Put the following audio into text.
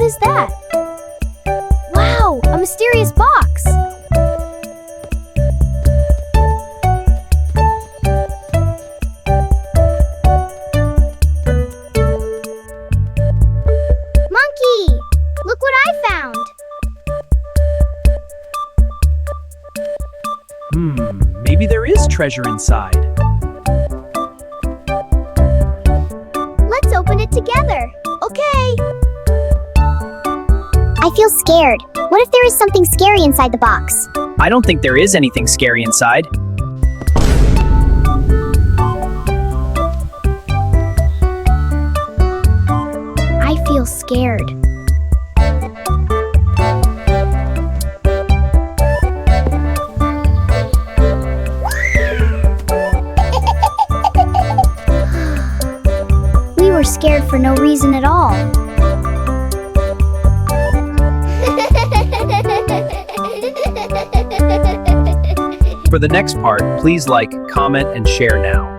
is that? Wow, a mysterious box! Monkey! Look what I found! Maybe there is treasure inside. Let's open it together. Okay. I feel scared. What if there is something scary inside the box? I don't think there is anything scary inside. I feel scared. We were scared for no reason at all. For the next part, please like, comment, and share now.